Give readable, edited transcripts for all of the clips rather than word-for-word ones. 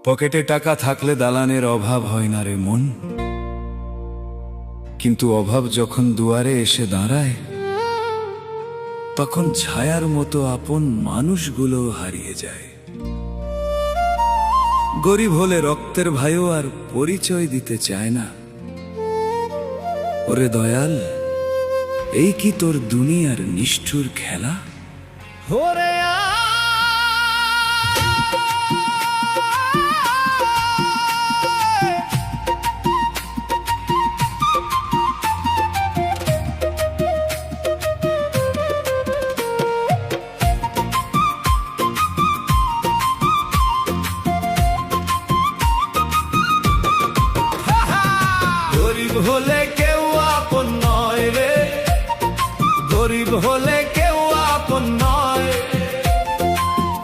পকেটে টাকা থাকলে দালানের অভাব হয় না রে মন, কিন্তু অভাব যখন দুয়ারে এসে দাঁড়ায় তখন ছায়ার মতো আপন মানুষগুলো হারিয়ে যায়। গরিব হলে রক্তের ভাইও আর পরিচয় দিতে চায় না। ওরে দয়াল, এই কি তোর দুনিয়ার নিষ্ঠুর খেলা? ওরে গরিব হলে কেউ আপন নয় রে, গরিব হলে কেউ আপন নয়।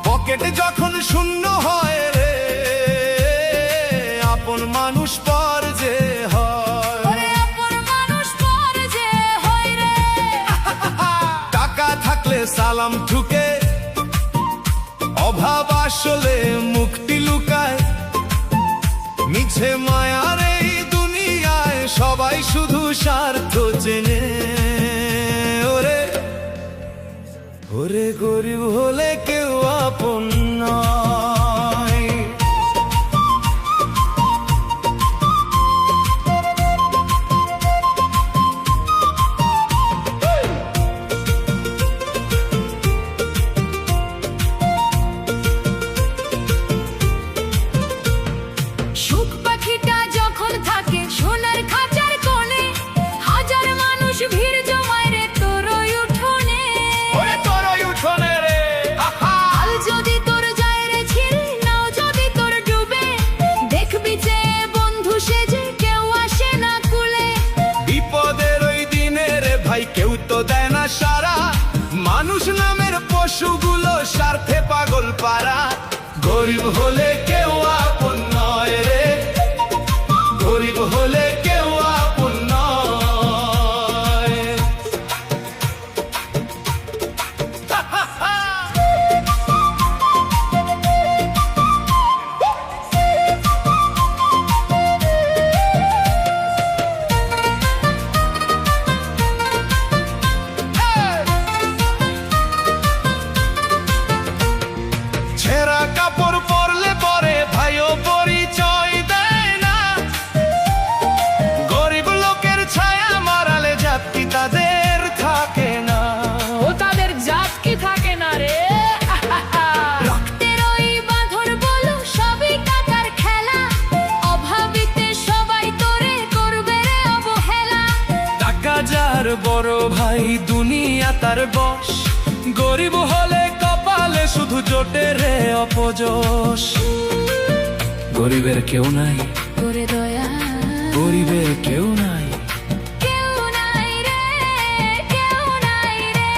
পকেটে যখন শূন্য হয় রে, আপন মানুষ পর যে হয়। টাকা থাকলে সালাম ঠুকে, অভাব আসলে মুখটি লুকায়। মিছে মায়ার এই দুনিয়ায় সবাই শুধু স্বার্থ চেনে। ওরে ওরে গরিব হলে কেউ আপন নয়। সুখ পাখিটা যখন থাকে সোনার খাঁচার কোণে, হাজার মানুষ ভিড় জমায় রে তোরই উঠোনে। ওরে তোরই উঠোনে রে, হাল যদি তোর যায় রে ছিঁড়ে, নাও যদি তোর ডুবে, দেখবি যে বন্ধু সেজে কেউ আসে না কুলে। বিপদের ওই দিনে রে ভাই কেউ তো দেয় না সারা। মানুষ নামের পশুগুলো স্বার্থে পাগল পারা। গরিব হলে কেউ আপন নয় রে, গরিব হলে কেউ আপন নয়। ছেঁড়া কাপড় পরলে পরে ভাইও পরিচয় দেয় না। গরিব লোকের ছায়া মারালে জাতি তাদের থাকে না। ও তাদের জাত কি থাকে না রে। রক্তের ওই বাঁধন বলো সবই টাকার খেলা, অভাবিতে সবাই তোরে করবে রে অবহেলা। টাকা যার বড় ভাই দুনিয়া তার বশ, গরিব হলে কপালে শুধু জোটে রে অপযশ। গরিবের কেউ নাই, করে দয়া গরিবের কেউ নাই। কেউ নাই রে, কেউ নাই রে।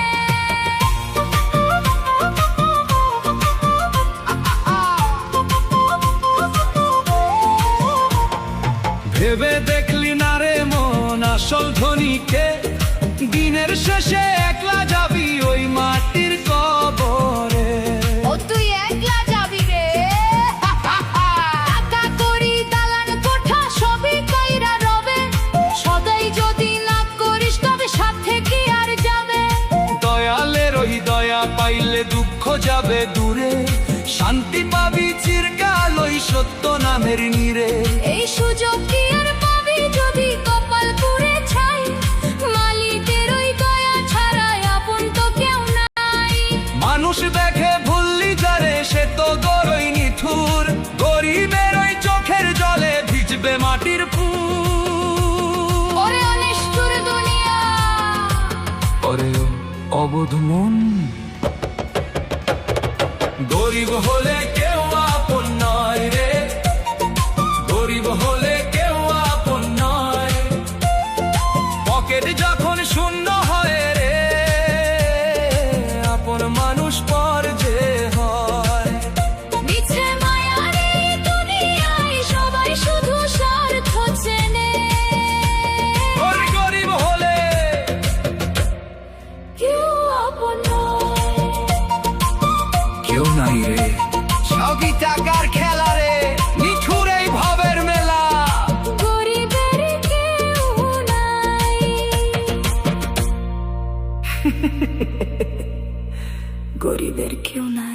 ভেবে দেখলি না রে মন আসল ধনীকে, দিনের শেষে একলা যাবি ওই মাটির কবরে। ও তুই একলা যাবি রে। টাকা করি দালান কোঠা সবই কইরা রবে, সদাই যদি না করিস তবে সাথে কি আর যাবে। দয়ালের ওই দয়া পাইলে দুঃখ যাবে দূরে, শান্তি পাবি চিরকাল ওই সত্য নামের নীরে। এই সুযোগ কি আর পাবি যদি কপাল পুড়ে ছাই, মালিকের ওই দয়া ছাড়া আপন তো কেউ নাই। মানুষ দেখে ভুললি যারে সে তো গরই নিঠুর, গরিবের ওই চোখের জলে ভিজবে মাটির ফুল। ওরে অনিষ্ঠুর দুনিয়া, ওরে অবোধ মন, গরিব হলে কেউ আপন নয় রে, গরিব হলে কেউ আপন নয়। পকেট যখন শূন্য হয় রে, আপন মানুষ পর যে হয়। মিছে মায়ার এই দুনিয়ায় সবাই শুধু স্বার্থ চেনে। ওরে গরিব হলে কেউ আপন নয়। কেউ নাই রে। গরিবের কেউ নাই।